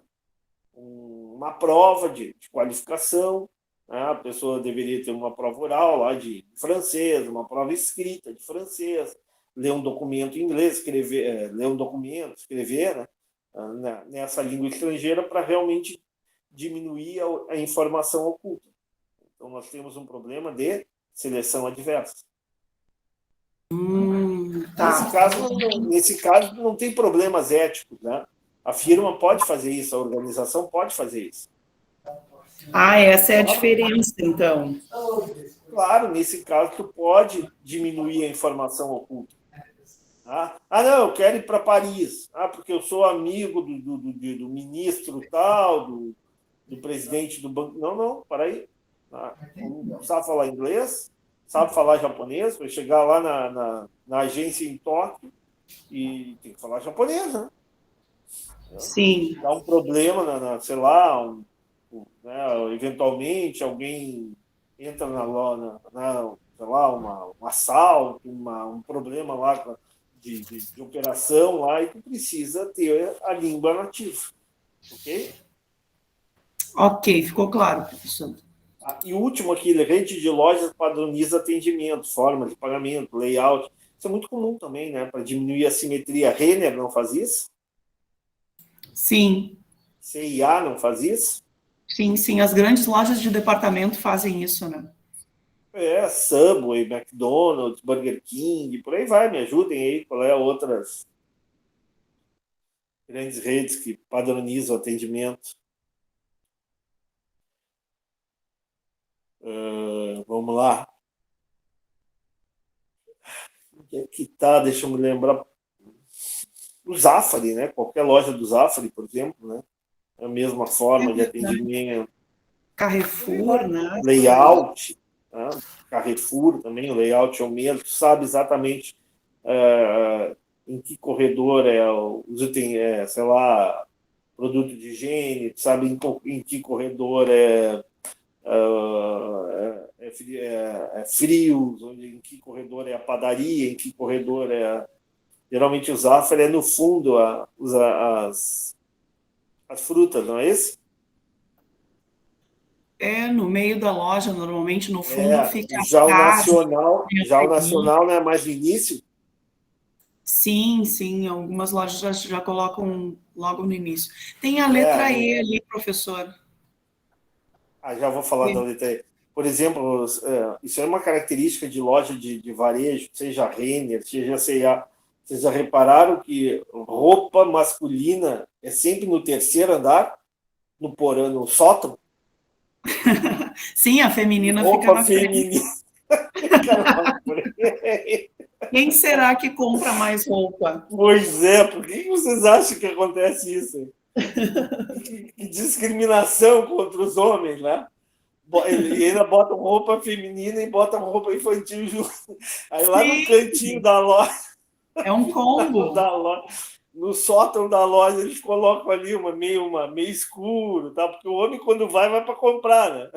Uma prova de qualificação, né? A pessoa deveria ter uma prova oral lá de francês, uma prova escrita de francês, ler um documento em inglês, ler um documento, escrever, né? Nessa língua estrangeira para realmente diminuir a informação oculta. Então, nós temos um problema de seleção adversa. Tá. Nesse caso, não tem problemas éticos, né? A firma pode fazer isso, a organização pode fazer isso. Essa é a diferença, então. Claro, nesse caso, tu pode diminuir a informação oculta. Não, eu quero ir para Paris. Porque eu sou amigo do ministro tal, do presidente do banco. Não, para aí. Sabe falar inglês, sabe falar japonês, vai chegar lá na agência em Tóquio e tem que falar japonês, né? Sim. Dá um problema, sei lá, né, eventualmente alguém entra sei lá, um assalto, um problema lá de operação lá e tu precisa ter a língua nativa, ok? Ok, ficou claro, professor. E o último aqui, rede de lojas padroniza atendimento, forma de pagamento, layout. Isso é muito comum também, né? Para diminuir a simetria. Renner não faz isso? Sim, CIA não faz isso? sim. As grandes lojas de departamento fazem isso, né? Subway, McDonald's, Burger King, por aí vai, me ajudem aí. Qual é outras grandes redes que padronizam o atendimento? Vamos lá. Aqui tá, deixa eu me lembrar. O Zafari, né? Qualquer loja do Zafari, por exemplo, né? É a mesma forma de atendimento. Carrefour, né? Layout, né? Carrefour também, o layout é o mesmo, tu sabe exatamente em que corredor os itens, sei lá, produto de higiene, tu sabe em que corredor é frios, em que corredor é a padaria, em que corredor é... Geralmente o Zafra é no fundo as frutas, não é isso? No meio da loja, normalmente no fundo fica E a casa. já o Nacional não é mais no início? Sim, sim, algumas lojas já colocam logo no início. Tem a letra No, E ali, professor. já vou falar da letra E. Por exemplo, isso é uma característica de loja de varejo, seja Renner, seja C&A. Vocês já repararam que roupa masculina é sempre no terceiro andar, no porão, no sótão? Sim, a feminina fica Roupa na frente. feminina fica na frente. Quem será que compra mais roupa? Pois é, por que vocês acham que acontece isso? Que discriminação contra os homens, né? E ainda botam roupa feminina e botam roupa infantil junto. Aí lá no Sim, cantinho da loja, é um combo. no sótão da loja, eles colocam ali meio escuro, tá? Porque o homem, quando vai para comprar, né?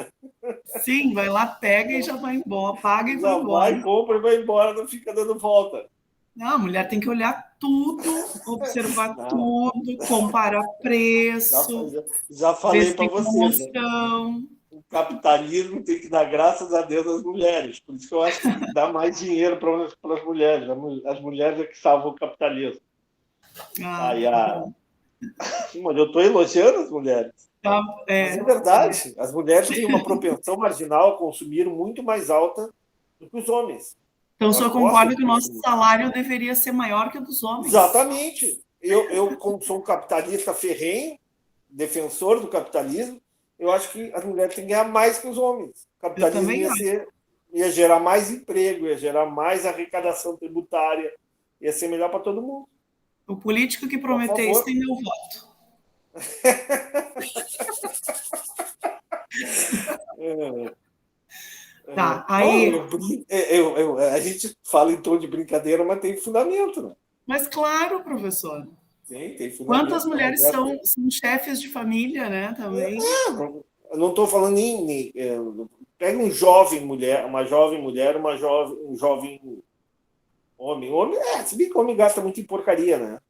Sim, vai lá, pega e já vai embora, paga e vai Já vai, embora. compra e vai embora, não fica dando volta. Não, a mulher tem que olhar tudo, observar Não, tudo, comparar preço, já ver falei se para tem vocês, né? promoção. O capitalismo tem que dar graças a Deus às mulheres. Por isso que eu acho que tem que dar mais dinheiro para as mulheres. As mulheres é que salvam o capitalismo. Ah, Aí, tá bom. mas eu estou elogiando as mulheres. Tá, Mas é verdade. As mulheres têm uma propensão marginal a consumir muito mais alta do que os homens. Então, o Elas senhor gostam concorda de que o nosso consumir. salário deveria ser maior que o dos homens? Exatamente. Eu, como sou um capitalista ferrenho, defensor do capitalismo, eu acho que as mulheres têm que ganhar mais que os homens. O Eu capitalismo também acho. ia gerar mais emprego, ia gerar mais arrecadação tributária, ia ser melhor para todo mundo. O político que Por prometer isso favor. tem meu voto. Tá, Não, aí. a gente fala em tom de brincadeira, mas tem fundamento, né? Mas claro, professor. Tem Quantas fundamento. A mulheres mulher são chefes de família, né? Também. eu não estou falando pega um jovem mulher, um jovem homem. Homem, se bem que o homem gasta muito em porcaria, né?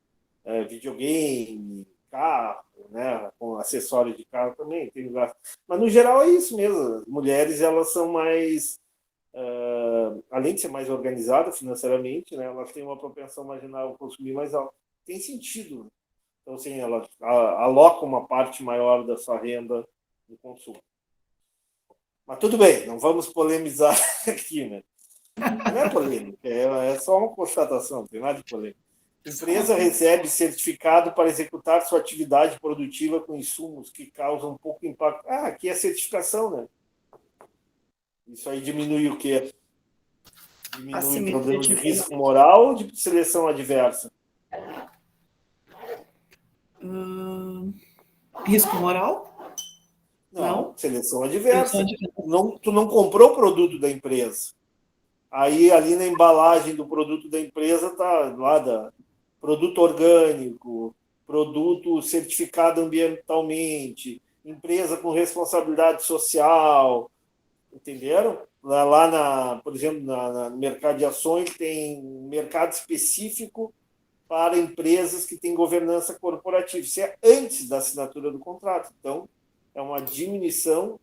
Videogame, carro, né? Com acessório de carro também tem gasto. Mas no geral é isso mesmo. As mulheres, elas são mais, além de ser mais organizadas financeiramente, né? Elas têm uma propensão marginal a consumir mais alta. Tem sentido, né? Então, assim, ela aloca uma parte maior da sua renda no consumo. Mas tudo bem, não vamos polemizar aqui, né? Não é polêmica, é só uma constatação, não tem nada de polêmica. Empresa recebe certificado para executar sua atividade produtiva com insumos que causam pouco impacto. Aqui é certificação, né? Isso aí diminui o quê? Diminui o Assimetria problema de de informação. risco moral ou de seleção adversa? Risco moral? Não, Não? seleção Seleção adversa. de... Tu não comprou o produto da empresa. Aí, ali na embalagem do produto da empresa, tá lá produto orgânico, produto certificado ambientalmente, empresa com responsabilidade social, entenderam? Por exemplo, no mercado de ações, tem um mercado específico para empresas que têm governança corporativa. Isso é antes da assinatura do contrato. Então, é uma diminuição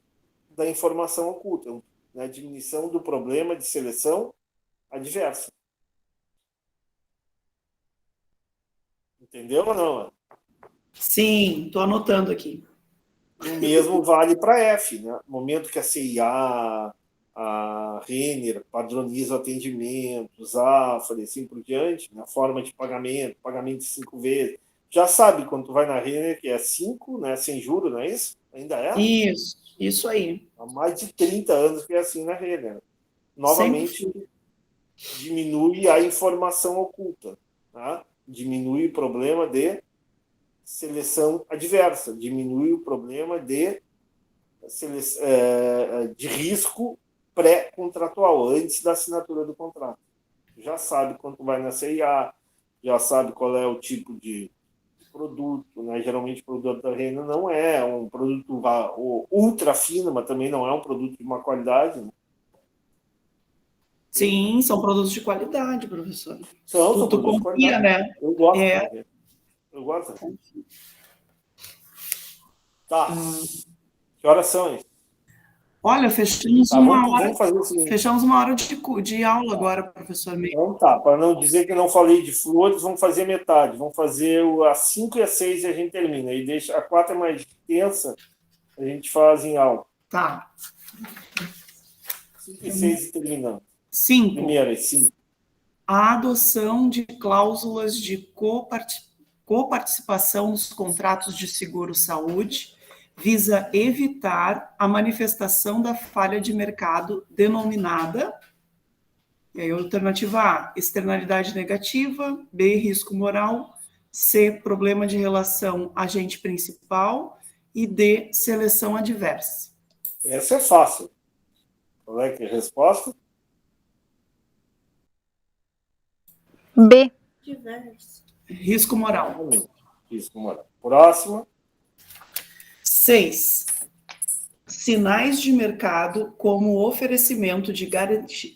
da informação oculta, né? Diminuição do problema de seleção adversa. Entendeu ou não? Sim, estou anotando aqui. O mesmo vale para a F, né? No momento que a CIA, a Renner padroniza o atendimento, Zafra e assim por diante, na forma de pagamento de 5 vezes. Já sabe quando tu vai na Renner que é 5, né? Sem juros, não é isso? Ainda é? Isso aí. Há mais de 30 anos que é assim na Renner. Sempre Novamente, fui. diminui a informação oculta, tá? Diminui o problema de seleção adversa, diminui o problema de risco pré-contratual, antes da assinatura do contrato. Já sabe quanto vai na CIA, já sabe qual é o tipo de produto, né? Geralmente o produto da Reina não é um produto ultra fino, mas também não é um produto de uma qualidade, né? Sim, são produtos de qualidade, professor. São Tu produtos de confia, qualidade. né? Eu gosto. É. Eu gosto. Tá. Que horas são, hein? Olha, fechamos Tá, uma hora. vamos fazer o seguinte. Fechamos uma hora de aula agora, professor Meio. Então tá, para não dizer que eu não falei de flores, vamos fazer metade. Vamos fazer as 5 e as 6 e a gente termina. E deixa a 4 é mais tensa, a gente faz em aula. Tá. 5 e 6 e terminando. 5. Primeira, 5. A adoção de cláusulas de coparticipação nos contratos de seguro-saúde visa evitar a manifestação da falha de mercado denominada, e aí, alternativa A, externalidade negativa, B, risco moral, C, problema de relação agente principal e D, seleção adversa. Essa é fácil. Qual é que é a resposta? B. Risco moral. Risco moral. Próxima. 6. Sinais de mercado como o oferecimento de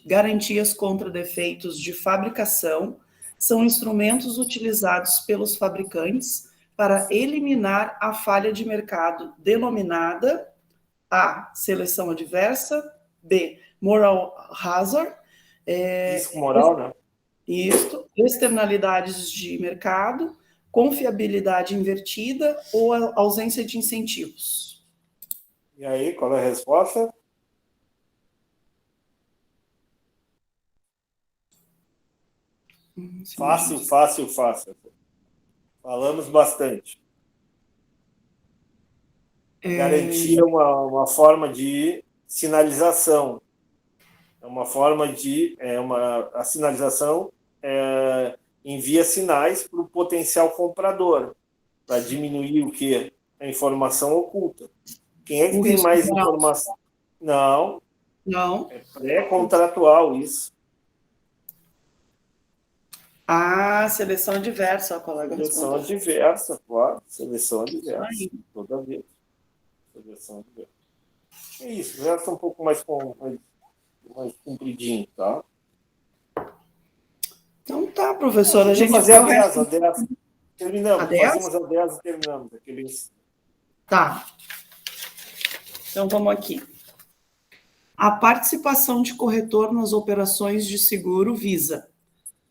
garantias contra defeitos de fabricação são instrumentos utilizados pelos fabricantes para eliminar a falha de mercado denominada A, seleção adversa, B, moral hazard, Risco moral, né? isto, externalidades de mercado, confiabilidade invertida ou ausência de incentivos. E aí, qual é a resposta? Fácil, fácil, fácil. Falamos bastante. Garantia é uma forma de sinalização. É uma forma de... a sinalização envia sinais para o potencial comprador, para diminuir o quê? A informação oculta. Quem é que tem mais informação? Não. Não. É pré-contratual isso. Ah, seleção adversa, colega. Seleção adversa, claro. Seleção adversa. Toda vez. Seleção adversa. É isso, já está um pouco mais compridinho, tá? Então tá, professor. A gente fazer a 10, a 10. Terminamos. A 10? Fazemos a 10 e terminamos. Aqueles... Tá. Então vamos aqui. A participação de corretor nas operações de seguro visa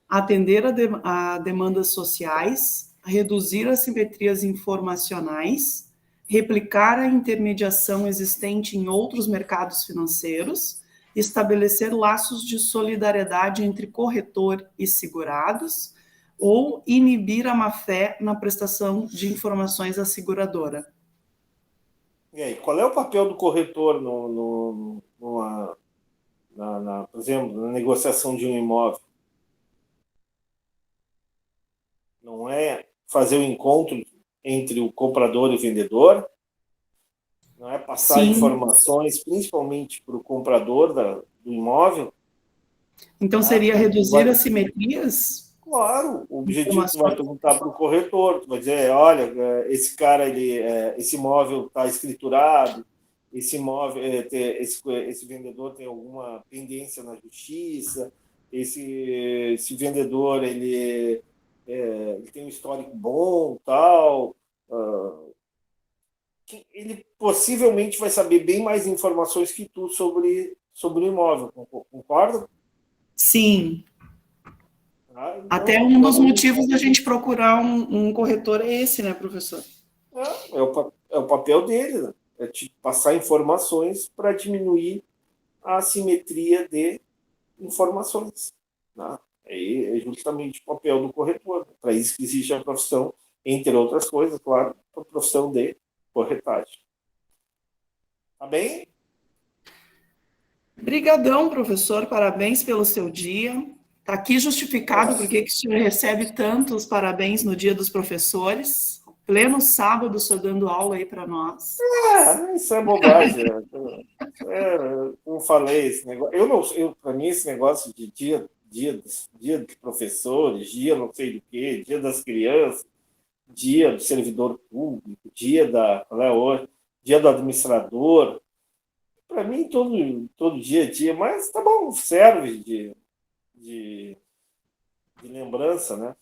atender a demandas sociais, reduzir assimetrias informacionais, replicar a intermediação existente em outros mercados financeiros, estabelecer laços de solidariedade entre corretor e segurados, ou inibir a má-fé na prestação de informações à seguradora. E aí, qual é o papel do corretor por exemplo, na negociação de um imóvel? Não é fazer o encontro entre o comprador e o vendedor? Não é passar Sim. informações, principalmente para o comprador do imóvel? Então, seria reduzir assimetrias? Claro, o objetivo que tu vai perguntar para o corretor, tu vai dizer, olha, esse cara, esse imóvel está escriturado, esse imóvel, esse vendedor tem alguma pendência na justiça, esse vendedor ele tem um histórico bom, tal. Ele possivelmente vai saber bem mais informações que tu sobre o imóvel, concorda? Sim. Então, até um dos motivos da gente procurar um corretor é esse, né, professor? É o papel dele, né? É te passar informações para diminuir a assimetria de informações. Né? É justamente o papel do corretor. Para isso que existe a profissão, entre outras coisas, claro, a profissão de corretagem. Tá bem? Brigadão, professor. Parabéns pelo seu dia. Está aqui justificado porque que o senhor recebe tantos parabéns no Dia dos Professores. Pleno sábado, o senhor dando aula aí para nós. Isso é bobagem. Como falei, esse negócio. Para mim, esse negócio de dia dos professores, dia não sei do quê, dia das crianças, dia do servidor público, dia do administrador. para mim, todo dia a dia, mas tá bom, serve de, de lembrança, né?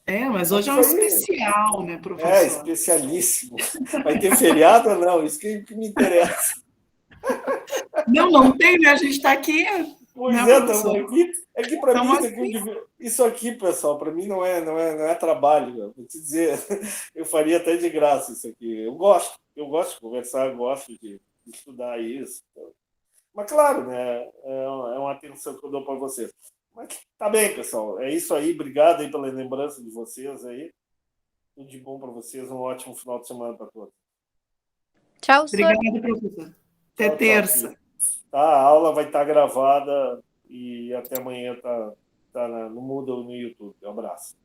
Mas Mas hoje é isso um aí especial, né, é professor? especialíssimo. Vai ter feriado ou não? Isso que me interessa. Não, não tem, né? A gente está aqui, Pois né, é, estamos professor? aqui. É que para mim Estamos aqui. isso aqui, pessoal, para mim não é trabalho. Vou te dizer, eu faria até de graça isso aqui. Eu gosto de conversar, eu gosto de estudar isso. Mas claro, né? É uma atenção que eu dou para vocês. Mas tá bem, pessoal. É isso aí. Obrigado aí pela lembrança de vocês aí. Tudo de bom para vocês. Um ótimo final de semana para todos. Tchau, Sor. Obrigada, professor. Até Tchau, tchau. terça. Tá, a aula vai estar gravada e até amanhã tá no Moodle no YouTube. Um abraço.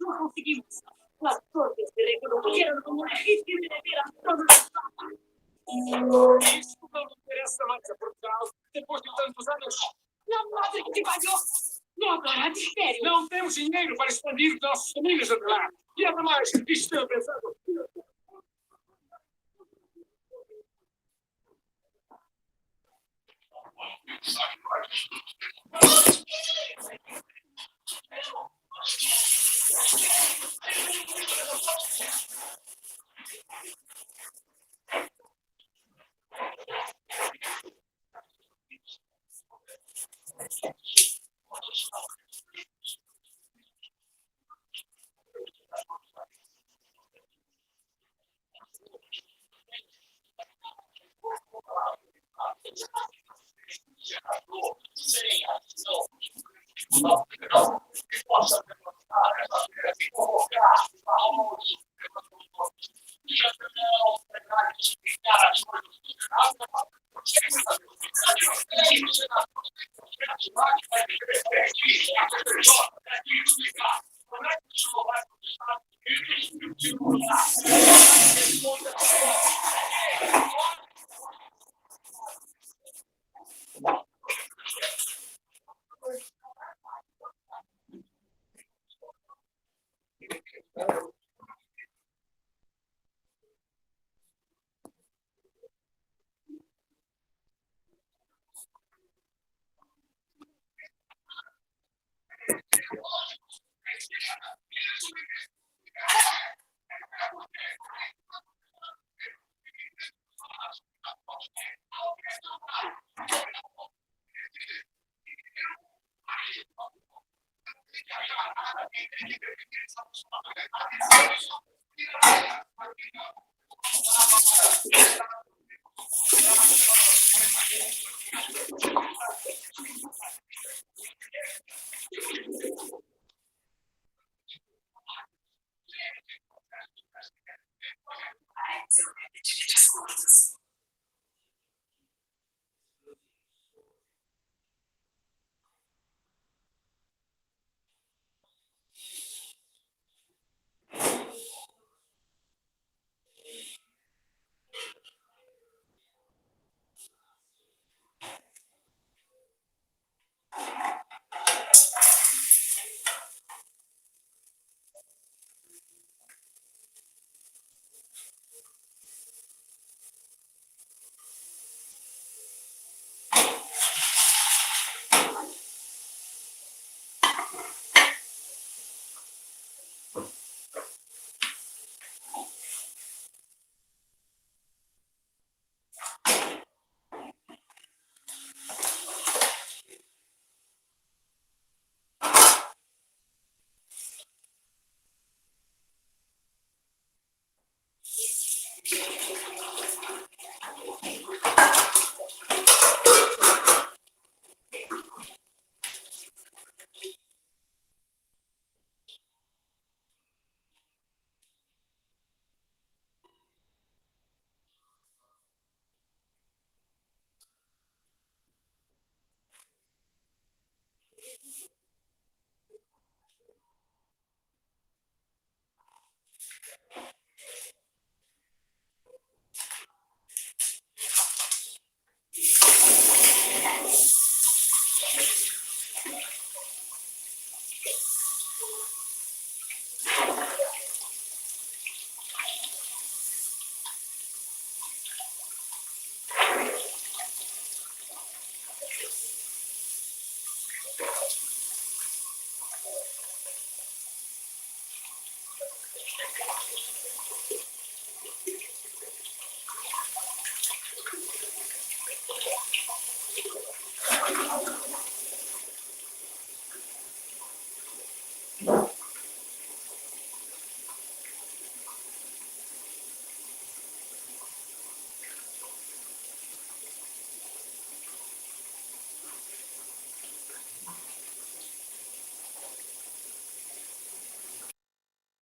Não conseguimos. Las torres de reconocieron como legítimo deber a todos. Isso não interessa mais a Portugal. Depois de tantos anos. Não pode que falhou. Não haverá mistério. Não temos dinheiro para expandir nossas famílias até lá. E ademais, estou pensando.